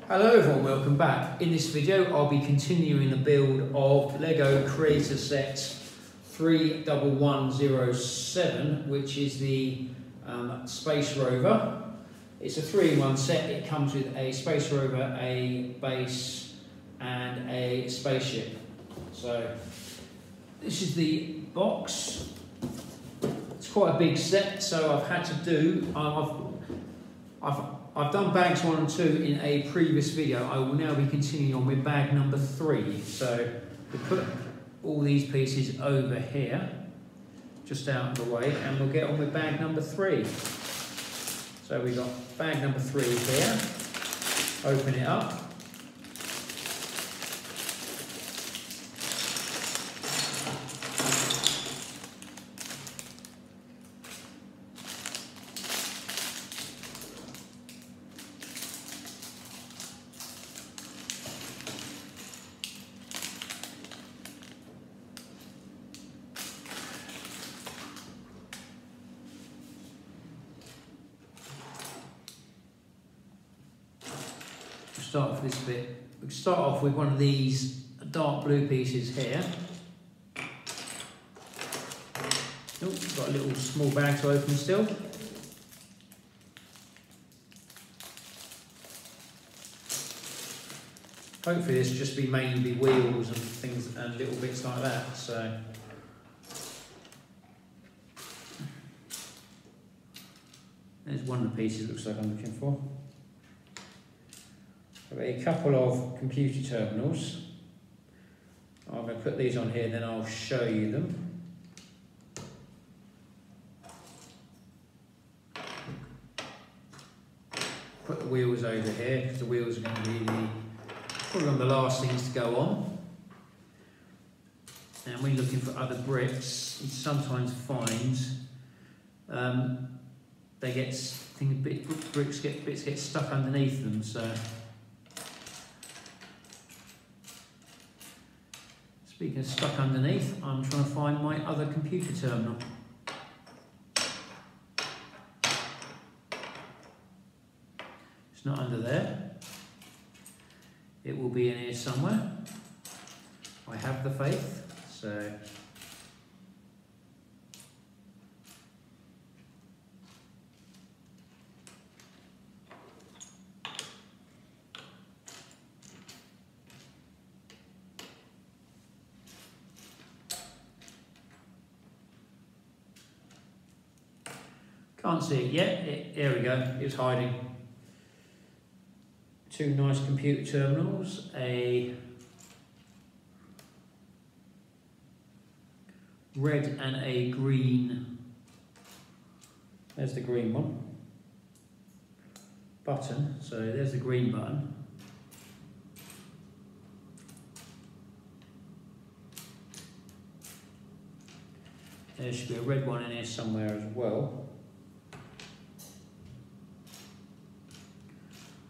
Hello everyone, welcome back. In this video I'll be continuing the build of LEGO Creator Set 31107, which is the Space Rover. It's a 3-in-1 set. It comes with a Space Rover, a base and a spaceship. So this is the box. It's quite a big set, so I've had to do, I've done bags 1 and 2 in a previous video. I will now be continuing on with bag number 3. So we put all these pieces over here, just out of the way, and we'll get on with bag number 3. So we've got bag number 3 here. Open it up. Start off this bit. We start off with one of these dark blue pieces here. Oh, got a little small bag to open still. Hopefully this will just be mainly wheels and things and little bits like that. So there's one of the pieces. Looks like I'm looking for. A couple of computer terminals. I'm going to put these on here, then I'll show you them. Put the wheels over here because the wheels are going to be probably one of the last things to go on. And when you're looking for other bricks, you sometimes find they get bits get stuck underneath them. So. Speaking of stuck underneath, I'm trying to find my other computer terminal. It's not under there. It will be in here somewhere. I have the faith, so. Can't see it yet. There we go. It was hiding. 2 nice computer terminals. A red and a green. There's the green one. Button. So there's the green button. There should be a red one in here somewhere as well.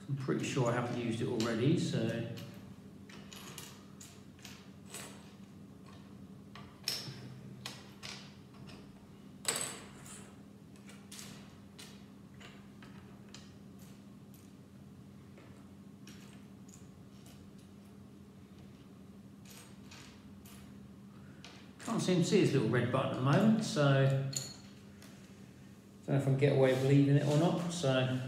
I'm pretty sure I haven't used it already, so can't seem to see this little red button at the moment, so I don't know if I can get away with leaving it or not. So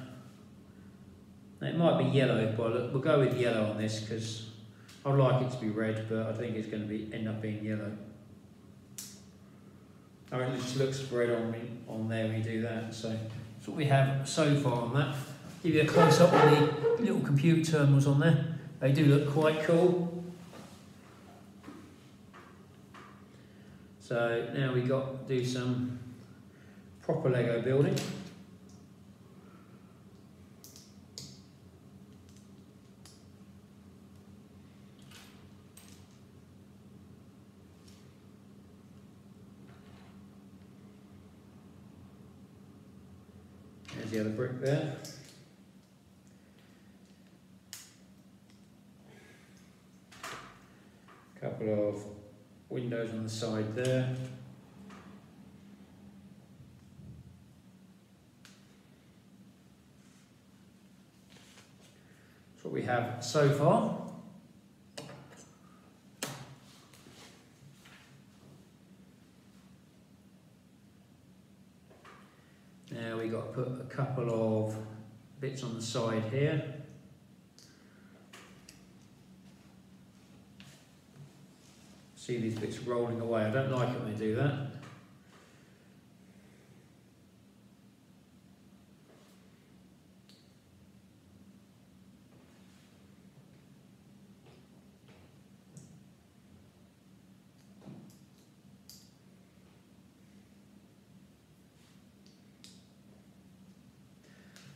it might be yellow, but we'll go with yellow on this because I'd like it to be red, but I think it's going to end up being yellow. Oh, it just looks red on there when you do that. So that's what we have so far on that. Give you a close up on the little computer terminals on there. They do look quite cool. So now we got to do some proper Lego building. There's the other brick there. Couple of windows on the side there. what we have so far. Now we've got to put a couple of bits on the side here. See these bits rolling away. I don't like it when they do that.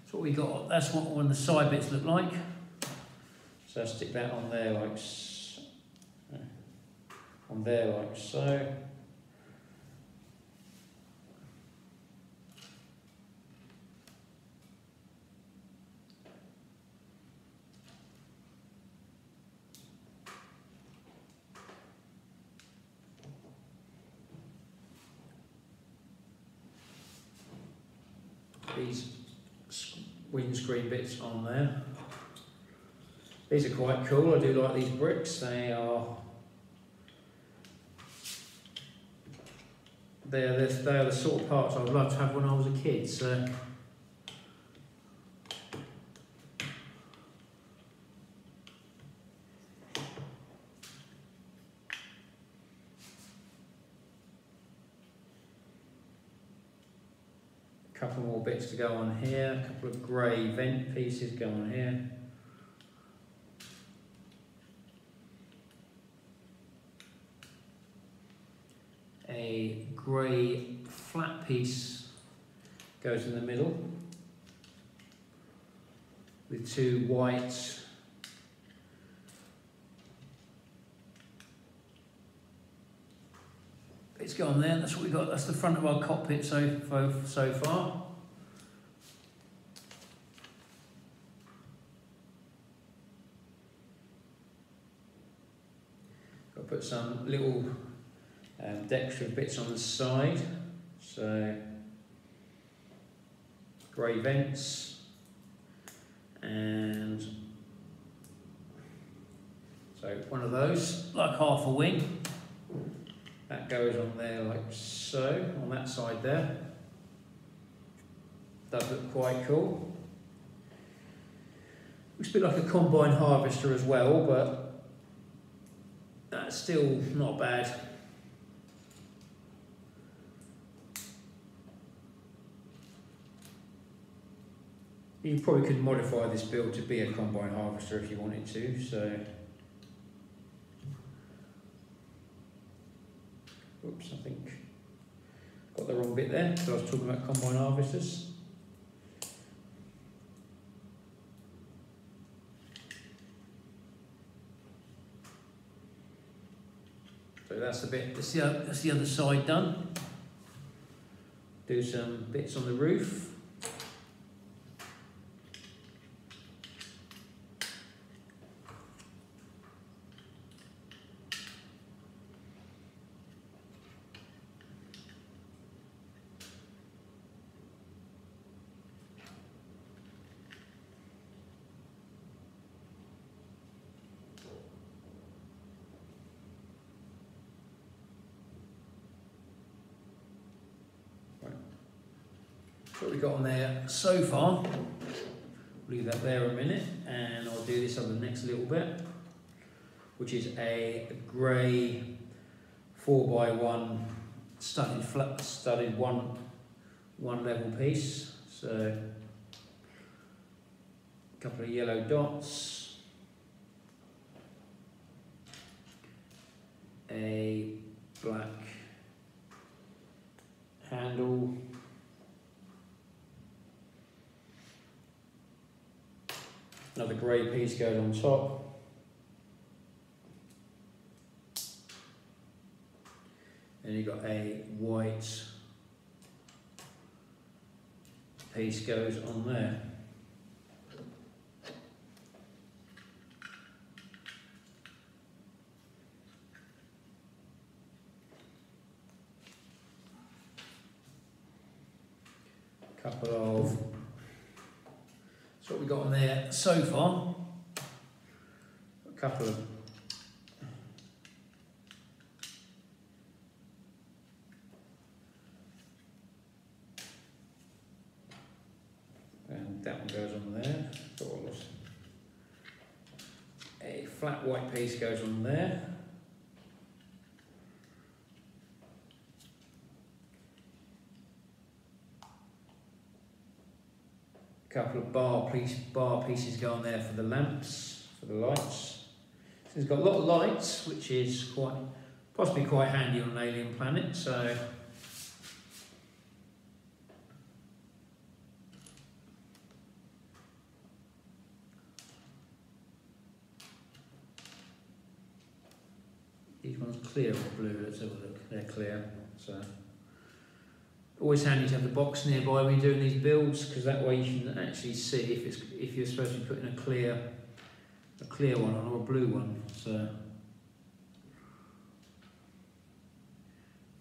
That's what we got. That's what one of the side bits look like. So I'll stick that on there like so. On there like so. These windscreen bits on there. These are quite cool. I do like these bricks. They're the sort of parts I'd love to have when I was a kid. So a couple more bits to go on here. A couple of grey vent pieces go on here. A grey flat piece goes in the middle with two white bits go on there. That's what we got. That's the front of our cockpit so far. Got to put some little decorative bits on the side, so grey vents, and so one of those, like half a wing, that goes on there like so, on that side there. Does look quite cool. Looks a bit like a combine harvester as well, but that's still not bad. You probably could modify this build to be a combine harvester if you wanted to, so. Oops, I think got the wrong bit there, because I was talking about combine harvesters. So that's the bit, that's the other side done. Do some bits on the roof. What we've got on there so far. Leave that there a minute, and I'll do this on the next little bit, which is a grey 4x1 studded one level piece. So a couple of yellow dots, a black handle, another grey piece goes on top, and you've got a white piece goes on there. A couple of, that's what we've got on there so far. couple of and that one goes on there. A flat white piece goes on there. A couple of bar pieces go on there for the lamps, for the lights. So it's got a lot of lights, which is possibly quite handy on an alien planet. So these ones clear or blue. Let's have a look. They're clear. So always handy to have the box nearby when you're doing these builds, because that way you can actually see if you're supposed to be putting a clear one on or a blue one. So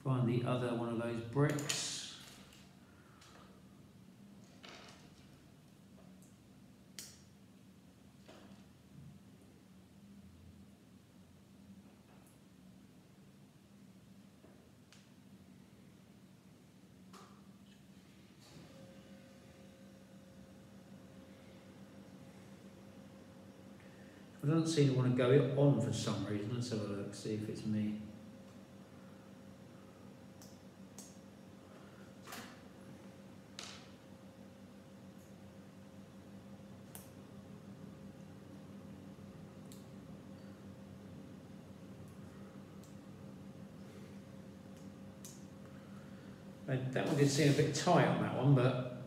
find the other one of those bricks. I don't seem to want to go on for some reason. Let's have a look, see if it's me. That one did seem a bit tight on that one, but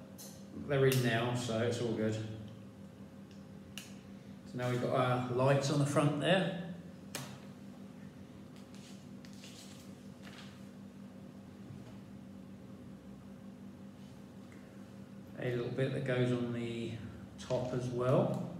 they're in now, so it's all good. Now we've got our lights on the front there. A little bit that goes on the top as well.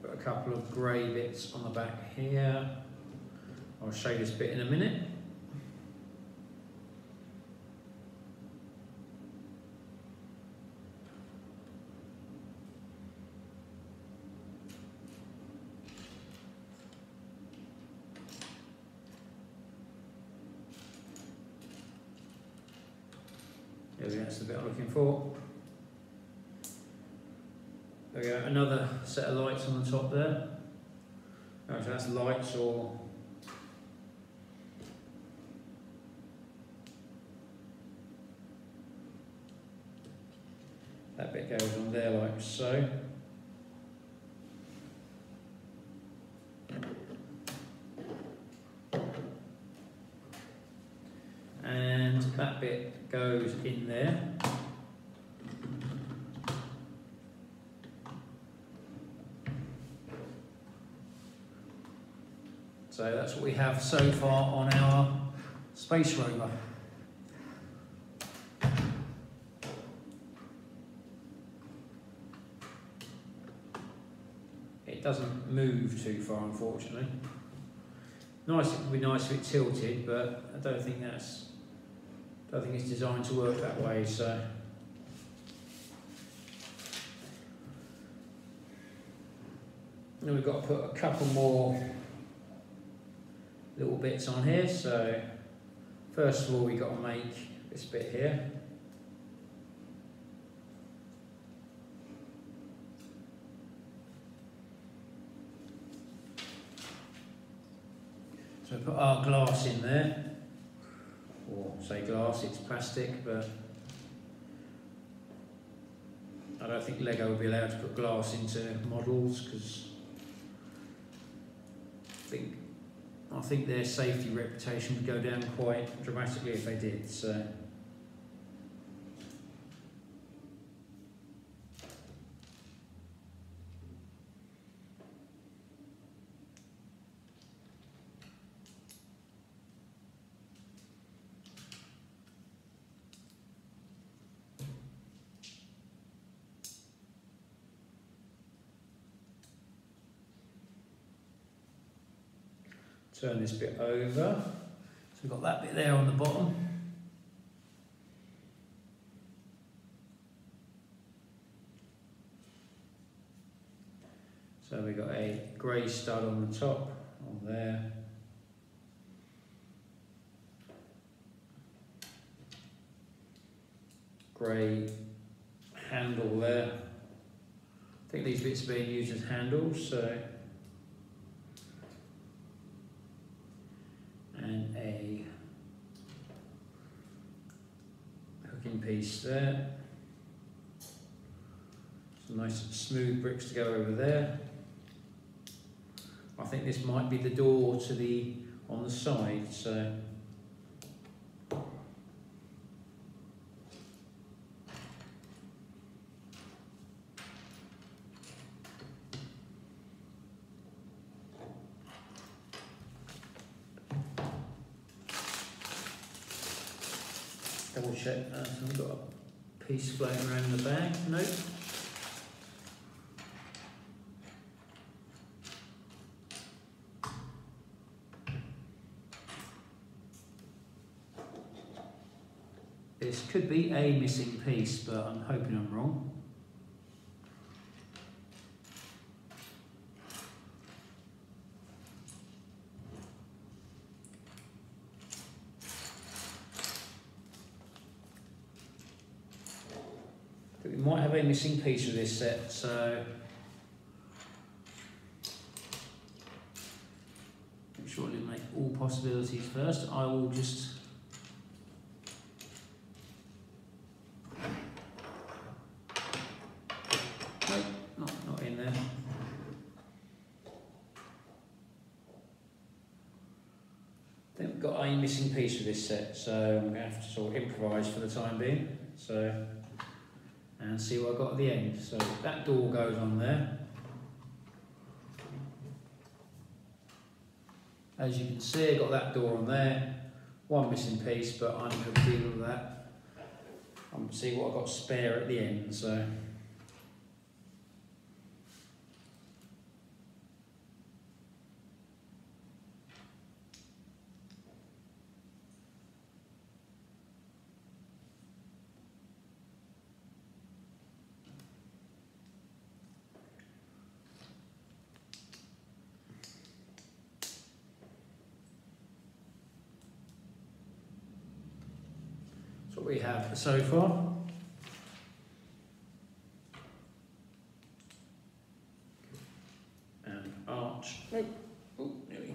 Got a couple of grey bits on the back here. I'll show you this bit in a minute. There we go, that's the bit I'm looking for. There we go, another set of lights on the top there. Oh, so that's lights or that bit goes on there like so. And that bit goes in there. So that's what we have so far on our Space Rover. It doesn't move too far, unfortunately. Nice, it would be nice if it tilted, but I don't think it's designed to work that way. So then we've got to put a couple more little bits on here. So first of all, we've got to make this bit here. So put our glass in there, or say glass, it's plastic, but I don't think Lego would be allowed to put glass into models because I think their safety reputation would go down quite dramatically if they did. So turn this bit over. So we've got that bit there on the bottom. So we've got a grey stud on the top, on there. Grey handle there. I think these bits are being used as handles, so. And a hooking piece there. Some nice smooth bricks to go over there. I think this might be the door to the on the side, so. Double check that. I've got a piece floating around in the bag. Nope. This could be a missing piece, but I'm hoping I'm wrong. But we might have a missing piece of this set, so make sure to make all possibilities first. I will just not in there. I think we've got a missing piece of this set, so I'm going to have to sort of improvise for the time being. So, and see what I've got at the end. So that door goes on there. As you can see, I've got that door on there. One missing piece, but I'm going to deal with that. I'm going to see what I've got spare at the end. So. That's what we have so far. And arch. Nope. Oh, nearly.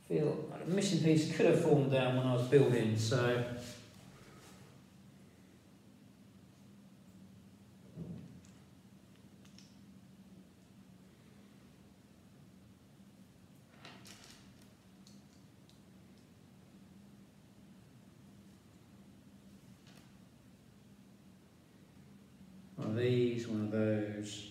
Feel like a missing piece could have fallen down when I was building, so. One of these, one of those.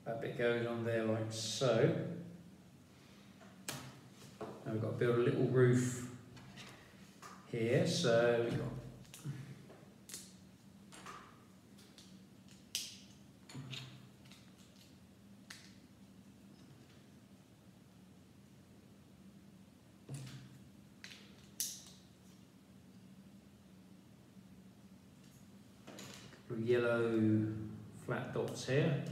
That bit goes on there like so. Now we've got to build a little roof here, so we've got a couple of yellow flat dots here.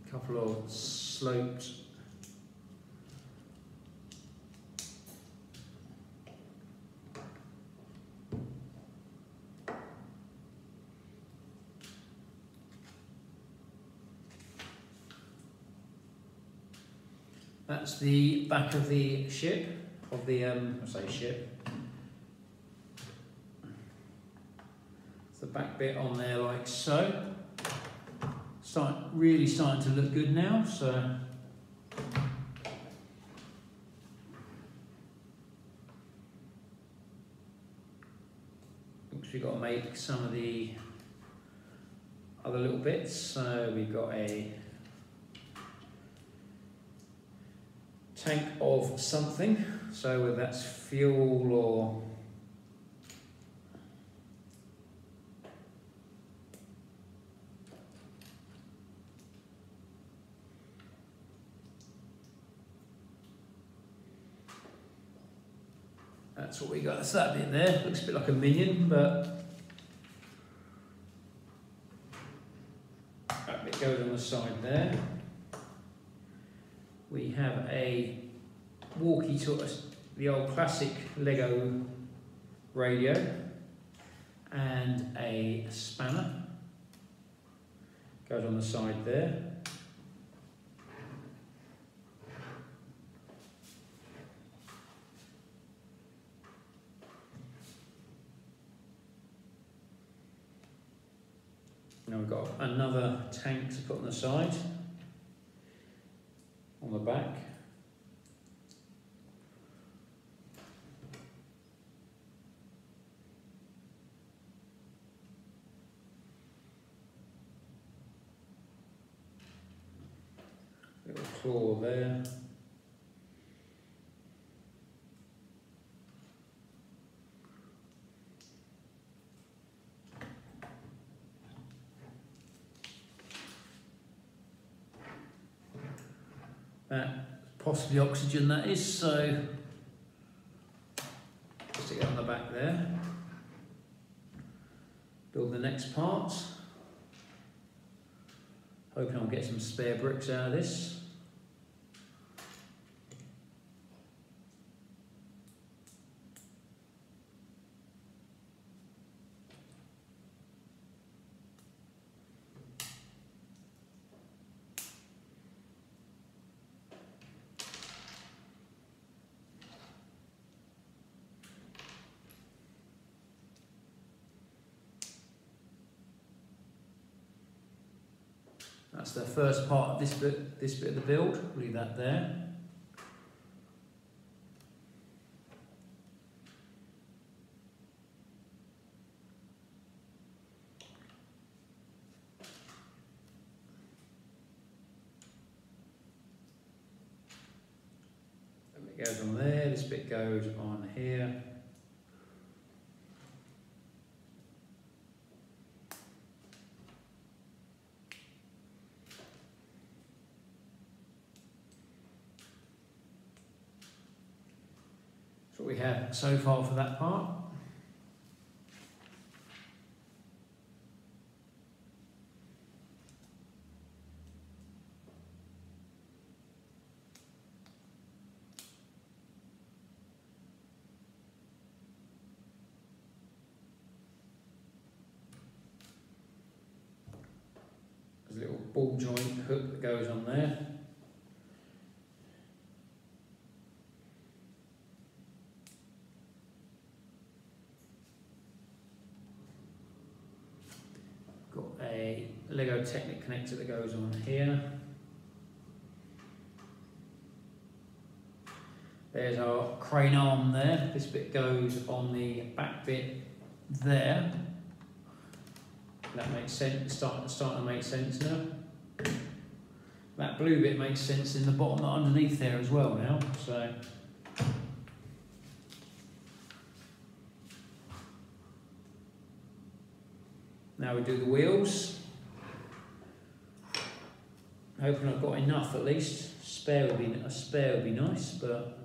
Couple of sloped That's the back of the ship, of the, I say ship. It's the back bit on there like so. Really starting to look good now, so. We've got to make some of the other little bits, so we've got a tank of something, so whether that's fuel or that's what we got. That's that bit there. Looks a bit like a minion, but that bit goes on the side there. We have a walkie-talkie, the old classic Lego radio, and a spanner. Goes on the side there. Now we've got another tank to put on the side, on the back. Little claw there. Possibly oxygen, that is, so stick it on the back there. Build the next part. Hoping I'll get some spare bricks out of this. That's the first part of this bit of the build. Leave that there. That bit goes on there, this bit goes on here. That's what we have so far for that part. There's a little ball joint hook that goes on there. A Lego Technic connector that goes on here. There's our crane arm there. This bit goes on the back bit there. That makes sense. It's starting to make sense now. That blue bit makes sense in the bottom underneath there as well now. So. Now we do the wheels. Hoping I've got enough at least. A spare would be nice, but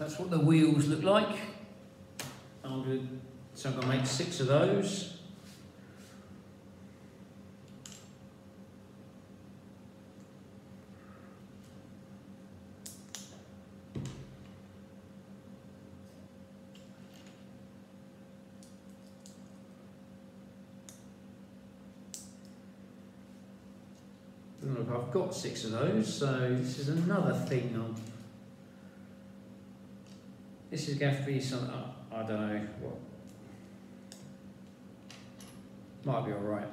that's what the wheels look like. So I'm going to make 6 of those. Look, I've got 6 of those, so this is another thing this is going to be some, I don't know what. Might be alright.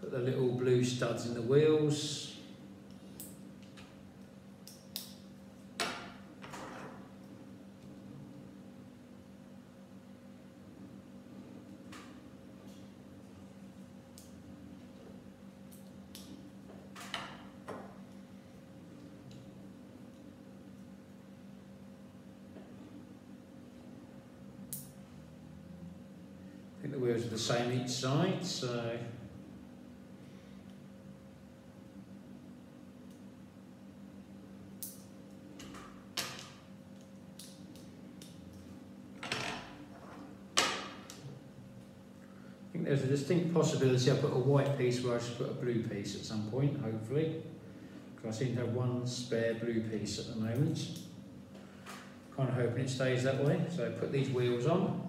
Put the little blue studs in the wheels. I think the wheels are the same each side, so there's a distinct possibility I'll put a white piece where I should put a blue piece at some point, hopefully. Because I seem to have one spare blue piece at the moment. Kind of hoping it stays that way. So put these wheels on.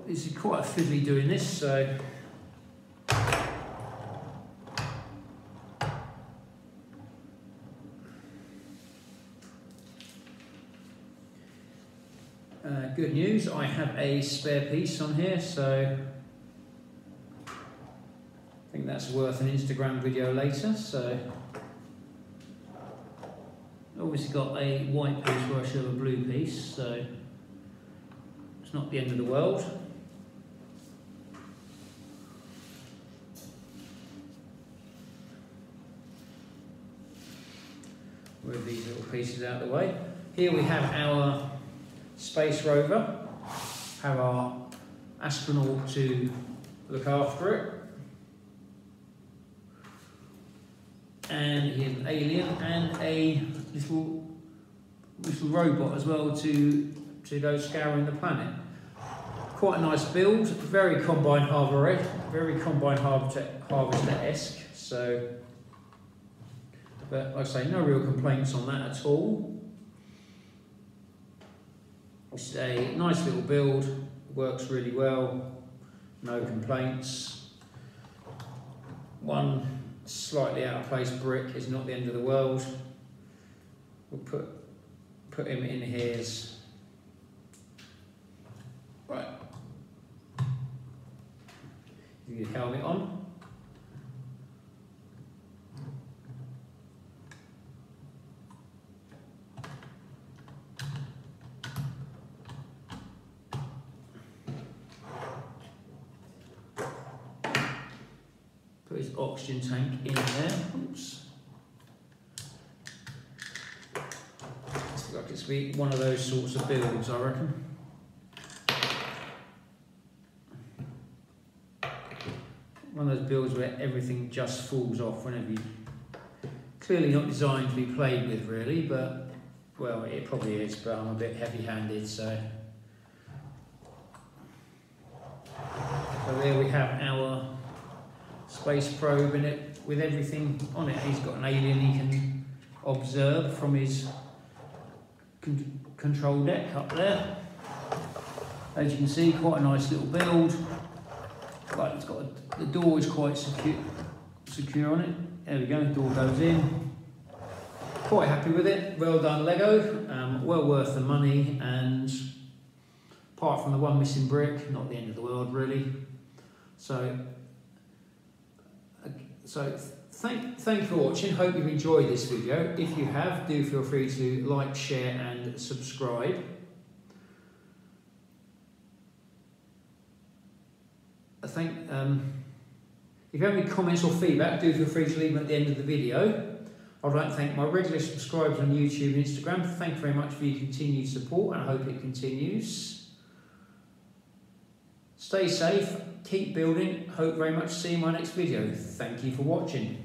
This is quite fiddly doing this, so good news, I have a spare piece on here, so I think that's worth an Instagram video later. So obviously got a white piece where I should have a blue piece, so it's not the end of the world. Move these little pieces out of the way. Here we have our Space Rover, have our astronaut to look after it, and here's an alien and a little robot as well to go scouring the planet. Quite a nice build, very Combine Harvester-esque. So, but like I say, no real complaints on that at all. It's a nice little build, works really well, no complaints. One slightly out of place brick is not the end of the world. We'll put him in his. Right. Your helmet on. Put his oxygen tank in there. Oops. Looks like it's be one of those sorts of builds, I reckon. One of those builds where everything just falls off whenever you... Clearly not designed to be played with, really, but... Well, it probably is, but I'm a bit heavy-handed, so... So there we have our space probe in it with everything on it. He's got an alien he can observe from his control deck up there. As you can see, quite a nice little build. Right, it's got the door is quite secure on it. There we go, the door goes in. Quite happy with it. Well done, Lego. Well worth the money, and apart from the one missing brick, not the end of the world really. So thank you for watching. Hope you've enjoyed this video. If you have, do feel free to like, share and subscribe. If you have any comments or feedback, do feel free to leave them at the end of the video. I'd like to thank my regular subscribers on YouTube and Instagram. Thank you very much for your continued support, and I hope it continues. Stay safe, keep building. Hope very much to see you in my next video. Thank you for watching.